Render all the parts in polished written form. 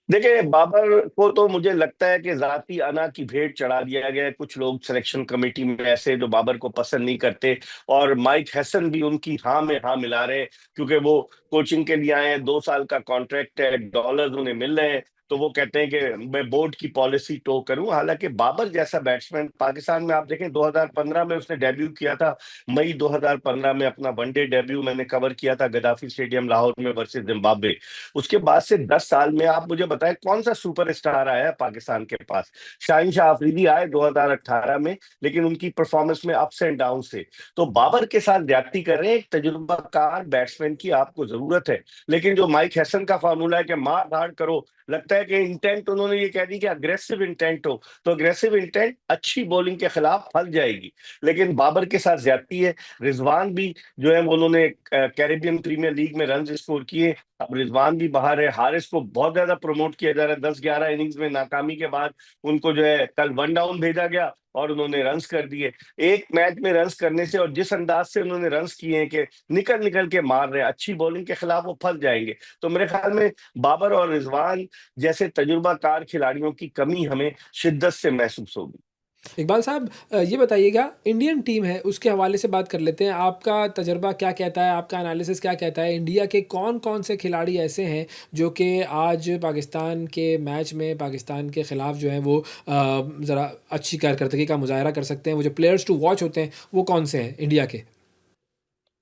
देखिए, बाबर को तो मुझे लगता है कि जाती अना की भेंट चढ़ा दिया गया है। कुछ लोग सिलेक्शन कमेटी में ऐसे जो बाबर को पसंद नहीं करते, और माइक हैसन भी उनकी हाँ में हाँ मिला रहे हैं, क्योंकि वो कोचिंग के लिए आए हैं, 2 साल का कॉन्ट्रैक्ट है, डॉलर्स उन्हें मिल रहे हैं। तो वो कहते हैं कि मैं बोर्ड की पॉलिसी टो करूं। हालांकि बाबर जैसा बैट्समैन पाकिस्तान में, आप देखें 2015 में उसने डेब्यू किया था। मई 2015 में अपना वनडे डेब्यू मैंने कवर किया था गद्दाफी स्टेडियम लाहौर में वर्सेस जिम्बाब्वे। उसके बाद से 10 साल में आप मुझे बताएं कौन सा सुपरस्टार आया है पाकिस्तान के पास। शाहिन शाह अफरीदी आए 2018 में, लेकिन उनकी परफॉर्मेंस में अप्स एंड डाउन से। तो बाबर के साथ ज्यादती कर रहे हैं। एक तजुर्बाकार बैट्समैन की आपको जरूरत है। लेकिन जो माइक हैसन का फार्मूला है कि मार धाड़ करो, लगता है कि इंटेंट उन्होंने ये कह दी कि अग्रेसिव इंटेंट हो, तो अग्रेसिव इंटेंट अच्छी बॉलिंग के खिलाफ फल जाएगी। लेकिन बाबर के साथ ज्यादती है। रिजवान भी जो है वो उन्होंने कैरेबियन प्रीमियर लीग में रन स्कोर किए। अब रिजवान भी बाहर है। हारिस को बहुत ज्यादा प्रमोट किया जा रहा है। 10-11 इनिंग्स में नाकामी के बाद उनको जो है कल वन डाउन भेजा गया और उन्होंने रन्स कर दिए। एक मैच में रन्स करने से और जिस अंदाज से उन्होंने रन्स किए हैं कि निकल निकल के मार रहे हैं, अच्छी बॉलिंग के खिलाफ वो फंस जाएंगे। तो मेरे ख्याल में बाबर और रिजवान जैसे तजुर्बाकार खिलाड़ियों की कमी हमें शिद्दत से महसूस होगी। इकबाल साहब, ये बताइएगा, इंडियन टीम है उसके हवाले से बात कर लेते हैं। आपका तजर्बा क्या कहता है, आपका एनालिसिस क्या कहता है, इंडिया के कौन कौन से खिलाड़ी ऐसे हैं जो कि आज पाकिस्तान के मैच में पाकिस्तान के ख़िलाफ़ जो है वो ज़रा अच्छी कारकर्दगी का मुजाहरा कर सकते हैं? वो जो प्लेयर्स टू वॉच होते हैं वो कौन से हैं इंडिया के?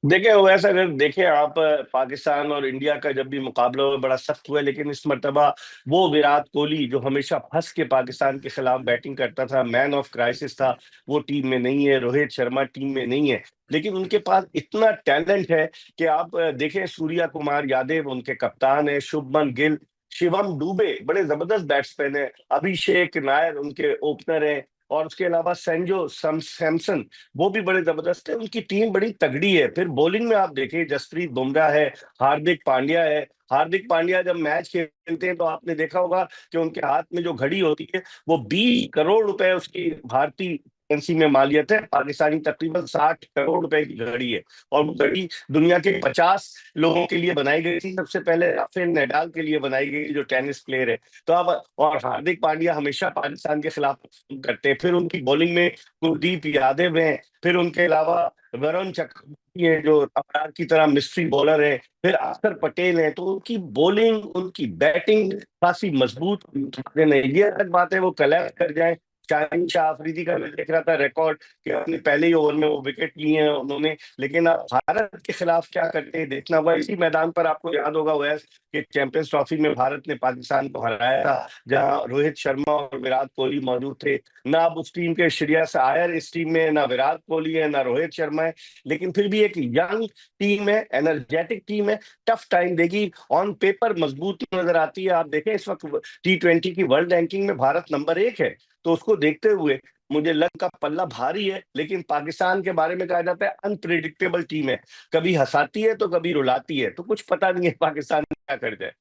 देखिए, वैसा अगर देखें आप, पाकिस्तान और इंडिया का जब भी मुकाबला हुआ बड़ा सख्त हुआ है, लेकिन इस मर्तबा वो विराट कोहली जो हमेशा फंस के पाकिस्तान के खिलाफ बैटिंग करता था, मैन ऑफ क्राइसिस था, वो टीम में नहीं है। रोहित शर्मा टीम में नहीं है। लेकिन उनके पास इतना टैलेंट है कि आप देखें, सूर्या कुमार यादव उनके कप्तान है, शुभमन गिल, शिवम दुबे बड़े जबरदस्त बैट्समैन है, अभिषेक नायर उनके ओपनर है, और उसके अलावा सैमसन, वो भी बड़े जबरदस्त है। उनकी टीम बड़ी तगड़ी है। फिर बॉलिंग में आप देखें, जसप्रीत बुमराह है, हार्दिक पांड्या है। हार्दिक पांड्या जब मैच खेलते हैं तो आपने देखा होगा कि उनके हाथ में जो घड़ी होती है, वो 20 करोड़ रुपए उसकी भारतीय करेंसी में मालियत है। पाकिस्तानी तकरीबन 60 करोड़ रुपए की घड़ी है। और वो घड़ी दुनिया के 50 लोगों के लिए बनाई गई थी। सबसे पहले राफेल नडाल के लिए बनाई गई, जो टेनिस प्लेयर है। तो अब, और हार्दिक पांड्या हमेशा पाकिस्तान के खिलाफ करते हैं। फिर उनकी बॉलिंग में कुलदीप यादव हैं। फिर उनके अलावा वरुण चक्रवर्ती हैं जो अमरार की तरह मिस्ट्री बॉलर है। फिर अक्षर पटेल हैं। तो उनकी बॉलिंग, उनकी बैटिंग काफी मजबूत नहीं, ये अलग बात है वो कलेक्ट कर जाए। शाहिन शाह अफरीदी का मैं देख रहा था रिकॉर्ड कि अपने पहले ही ओवर में वो विकेट लिए हैं उन्होंने। लेकिन अब भारत के खिलाफ क्या करते हैं देखना हुआ। इसी मैदान पर आपको याद होगा वैस कि चैंपियंस ट्रॉफी में भारत ने पाकिस्तान को हराया था, जहां रोहित शर्मा और विराट कोहली मौजूद थे। ना अब उस टीम के श्रेयस अय्यर इस टीम में, ना विराट कोहली है, ना रोहित शर्मा है। लेकिन फिर भी एक यंग टीम है, एनर्जेटिक टीम है, टफ टाइम देगी। ऑन पेपर मजबूती नजर आती है। आप देखें इस वक्त T20 की वर्ल्ड रैंकिंग में भारत नंबर 1 है। तो उसको देखते हुए मुझे लग का पल्ला भारी है। लेकिन पाकिस्तान के बारे में कहा जाता है अनप्रिडिक्टेबल टीम है, कभी हंसाती है तो कभी रुलाती है। तो कुछ पता नहीं है पाकिस्तान क्या कर जाए।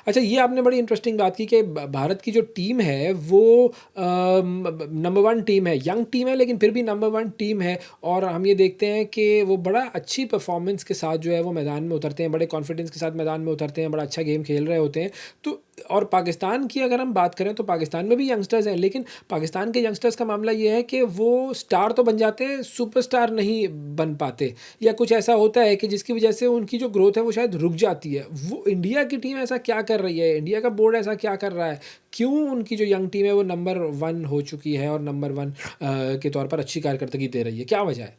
अच्छा, ये आपने बड़ी इंटरेस्टिंग बात की कि भारत की जो टीम है वो नंबर वन टीम है, यंग टीम है लेकिन फिर भी नंबर वन टीम है। और हम ये देखते हैं कि वो बड़ा अच्छी परफॉर्मेंस के साथ जो है वो मैदान में उतरते हैं, बड़े कॉन्फिडेंस के साथ मैदान में उतरते हैं, बड़ा अच्छा गेम खेल रहे होते हैं। तो और पाकिस्तान की अगर हम बात करें तो पाकिस्तान में भी यंगस्टर्स हैं, लेकिन पाकिस्तान के यंगस्टर्स का मामला ये है कि वो स्टार तो बन जाते हैं, सुपरस्टार नहीं बन पाते, या कुछ ऐसा होता है कि जिसकी वजह से उनकी जो ग्रोथ है वो शायद रुक जाती है। वो इंडिया की टीम ऐसा क्या कर रही है, इंडिया का बोर्ड ऐसा क्या कर रहा है, क्यों उनकी जो यंग टीम है वो नंबर वन हो चुकी है और नंबर वन के तौर पर अच्छी कारकर्दगी दे रही है? क्या वजह है?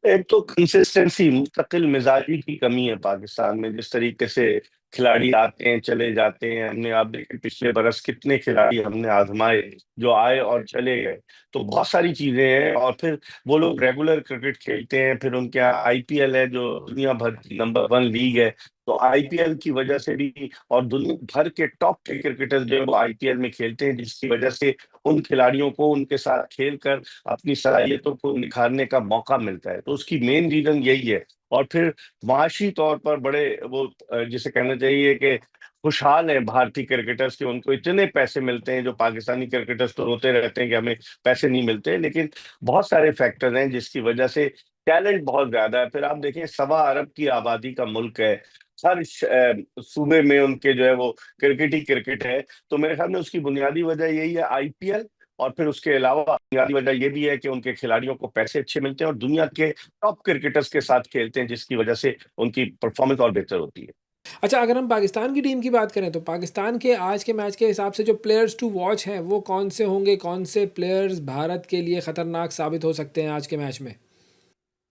एक तो कंसिस्टेंसी, मुस्तकिल मिजाजी की कमी है पाकिस्तान में। जिस तरीके से खिलाड़ी आते हैं चले जाते हैं, हमने आप देखे पिछले बरस कितने खिलाड़ी हमने आजमाए जो आए और चले गए। तो बहुत सारी चीजें हैं। और फिर वो लोग रेगुलर क्रिकेट खेलते हैं, फिर उनके यहाँ IPL है जो दुनिया भर की नंबर 1 लीग है। तो IPL की वजह से भी, और दुनिया भर के टॉप के क्रिकेटर्स जो है वो IPL में खेलते हैं, जिसकी वजह से उन खिलाड़ियों को उनके साथ खेलकर अपनी सलाहियतों को निखारने का मौका मिलता है। तो उसकी मेन रीजन यही है। और फिर माशी तौर पर बड़े वो, जिसे कहना चाहिए कि खुशहाल हैं भारतीय क्रिकेटर्स के, उनको इतने पैसे मिलते हैं। जो पाकिस्तानी क्रिकेटर्स तो रोते रहते हैं कि हमें पैसे नहीं मिलते, लेकिन बहुत सारे फैक्टर हैं जिसकी वजह से टैलेंट बहुत ज्यादा है। फिर आप देखें 1.25 अरब की आबादी का मुल्क है, हर सूबे में उनके जो है वो क्रिकेट ही क्रिकेट है। तो मेरे ख्याल में उसकी बुनियादी वजह यही है, आईपीएल। और फिर उसके अलावा बुनियादी वजह ये भी है कि उनके खिलाड़ियों को पैसे अच्छे मिलते हैं और दुनिया के टॉप क्रिकेटर्स के साथ खेलते हैं, जिसकी वजह से उनकी परफॉर्मेंस और बेहतर होती है। अच्छा, अगर हम पाकिस्तान की टीम की बात करें तो पाकिस्तान के आज के मैच के हिसाब से जो प्लेयर्स टू वॉच हैं वो कौन से होंगे? कौन से प्लेयर्स भारत के लिए खतरनाक साबित हो सकते हैं आज के मैच में?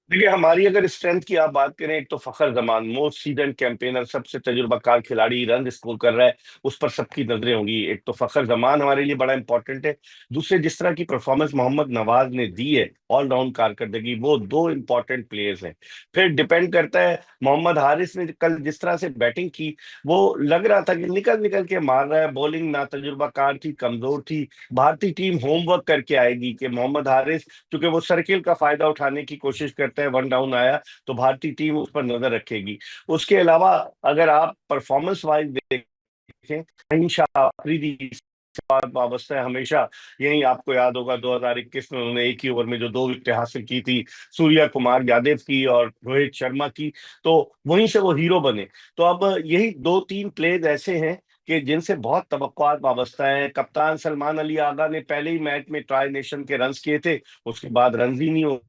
देखिए, हमारी अगर स्ट्रेंथ की आप बात करें, एक तो फखर जमान मोस्ट सीजन कैंपेनर, सबसे तजुर्बाकार खिलाड़ी, रन स्कोर कर रहा है, उस पर सबकी नजरें होंगी। एक तो फखर जमान हमारे लिए बड़ा इंपॉर्टेंट है। दूसरे, जिस तरह की परफॉर्मेंस मोहम्मद नवाज ने दी है, ऑलराउंड कारकर्दगी, वो दो इंपॉर्टेंट प्लेयर्स हैं। फिर डिपेंड करता है, मोहम्मद हारिस ने कल जिस तरह से बैटिंग की, वो लग रहा था कि निकल निकल के मार रहा है। बॉलिंग ना तजुर्बाकार थी, कमजोर थी। भारतीय टीम होमवर्क करके आएगी कि मोहम्मद हारिस, क्योंकि वो सर्किल का फायदा उठाने की कोशिश करते हैं, वन डाउन आया तो भारतीय टीम उस पर नजर रखेगी। उसके अलावा अगर आप परफॉर्मेंस वाइज देखें, रहीम शाह अफरीदी से बात वाबस्ता है हमेशा। यही आपको याद होगा 2021 में उन्होंने एक ही ओवर में जो 2 विकेटें हासिल की थी, सूर्या कुमार यादव की और रोहित शर्मा की, तो वहीं से वो हीरो बने। तो अब यही दो तीन प्लेज ऐसे हैं कि जिनसे बहुत तवक्कुआत वाबस्ता है। कप्तान सलमान अली आगा ने पहले ही मैच में ट्राई नेशन के रन्स किए थे, उसके बाद रन ही नहीं हो।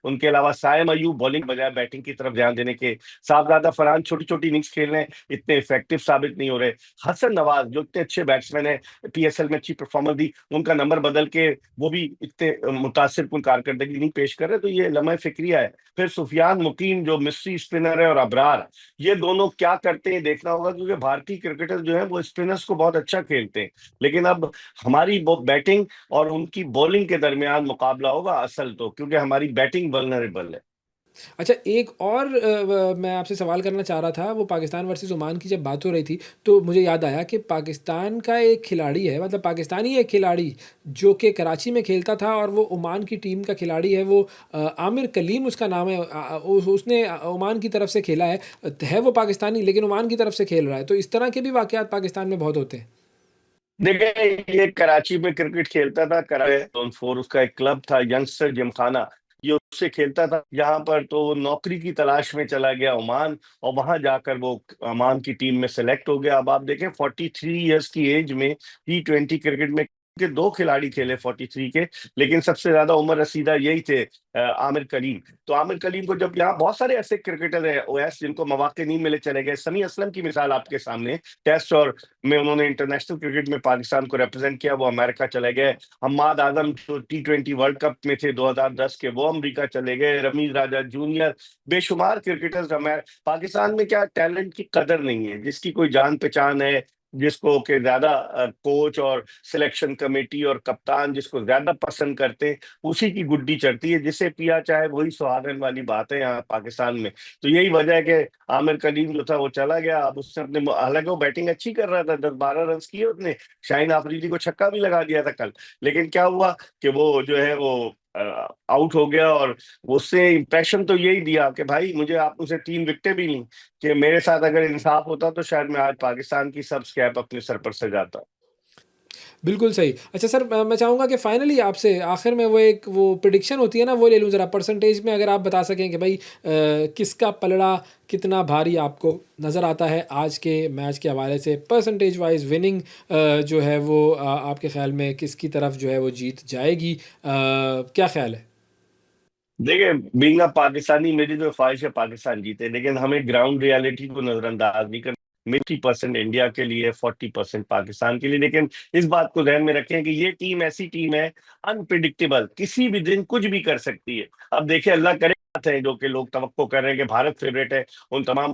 उनके अलावा साइम अयूब बॉलिंग बजाय बैटिंग की तरफ ध्यान देने के, साहबजादा फरहान छोटी छोटी इनिंग्स खेल रहे हैं, इतने इफेक्टिव साबित नहीं हो रहे। हसन नवाज जो इतने अच्छे बैट्समैन है, पीएसएल में अच्छी परफॉर्मेंस दी, उनका नंबर बदल के वो भी इतने मुतासिर कुन कारकर्दगी नहीं पेश कर रहे, तो ये लम्हा फिक्रिया है। फिर सुफियान मुकीम जो मिस्ट्री स्पिनर है, और अबरार, ये दोनों क्या करते हैं देखना होगा, क्योंकि भारतीय क्रिकेटर जो है वो स्पिनर्स को बहुत अच्छा खेलते हैं। लेकिन अब हमारी बैटिंग और उनकी बॉलिंग के दरमियान मुकाबला होगा असल तो, क्योंकि हमारी बैटिंग वल्नरेबल है। अच्छा, एक और मैं आपसे सवाल करना चाह रहा था, वो पाकिस्तान वर्सेस ओमान की जब बात हो रही थी, तो मुझे याद आया कि पाकिस्तान का एक खिलाड़ी है, मतलब पाकिस्तानी एक खिलाड़ी जो कि कराची में खेलता था और वो ओमान की टीम का खिलाड़ी है, वो आमिर कलीम उसका नाम है। उसने ओमान की तरफ से खेला है वो पाकिस्तानी लेकिन ओमान की तरफ से खेल रहा है। तो इस तरह के भी वाक़यात पाकिस्तान में बहुत होते हैं। देखिए, ये कराची में क्रिकेट खेलता था, कराची जोन 4 उसका एक क्लब था, यंगस्टर जिमखाना, ये उससे खेलता था। यहाँ पर तो वो नौकरी की तलाश में चला गया ओमान, और वहां जाकर वो ओमान की टीम में सेलेक्ट हो गया। अब आप देखें, 43 ईयर्स की एज में T20 क्रिकेट में के दो खिलाड़ी खेले 43 के, लेकिन सबसे ज्यादा उम्र रसीदा यही थे, आमिर कलीम। तो आमिर कलीम को, जब यहाँ बहुत सारे ऐसे क्रिकेटर हैं ओएस जिनको मौके नहीं मिले, चले गए। समी असलम की मिसाल आपके सामने, टेस्ट और में उन्होंने इंटरनेशनल क्रिकेट में पाकिस्तान को रिप्रेजेंट किया, वो अमेरिका चले गए। हम्माद आजम जो T20 वर्ल्ड कप में थे 2010 के, वो अमेरिका चले गए। रमीज राजा जूनियर, बेशुमार क्रिकेटर्स हमारे पाकिस्तान में। क्या टैलेंट की कदर नहीं है, जिसकी कोई जान पहचान है, जिसको के ज्यादा कोच और सिलेक्शन कमेटी और कप्तान जिसको ज्यादा पसंद करते हैं, उसी की गुड्डी चढ़ती है, जिसे पिया चाहे वही सुहागन वाली बात है यहाँ पाकिस्तान में। तो यही वजह है कि आमिर कलीम जो था वो चला गया। अब उसने अपने, हालांकि वो बैटिंग अच्छी कर रहा था, 10-12 रन किए उसने, शाहीन आफरीदी को छक्का भी लगा दिया था कल। लेकिन क्या हुआ कि वो जो है वो आउट हो गया, और उससे इंप्रेशन तो यही दिया कि भाई मुझे आप उसे 3 विकेटें भी ली, कि मेरे साथ अगर इंसाफ होता तो शायद मैं आज पाकिस्तान की सब कैप अपने सर पर सजाता। बिल्कुल सही। अच्छा सर, मैं चाहूँगा कि फाइनली आपसे आखिर में वो प्रेडिक्शन होती है ना, वो ले लूँ ज़रा। परसेंटेज में अगर आप बता सकें कि भाई किसका पलड़ा कितना भारी आपको नज़र आता है आज के मैच के हवाले से, परसेंटेज वाइज विनिंग जो है वो आपके ख्याल में किसकी तरफ जो है वो जीत जाएगी? क्या ख्याल है? देखिए, बीइंग अ पाकिस्तानी, मेरी तो ख्वाहिश है पाकिस्तान जीते, लेकिन हमें ग्राउंड रियलिटी को नजरअंदाज नहीं करना। 50% इंडिया के लिए, 40% पाकिस्तान के लिए। लेकिन इस बात को ध्यान में रखें कि ये टीम ऐसी टीम है, अनप्रिडिक्टेबल, किसी भी दिन कुछ भी कर सकती है। अब देखिए, अल्लाह करे, है जो कि लोग तवक्को कर रहे हैं कि भारत फेवरेट है, उन तमाम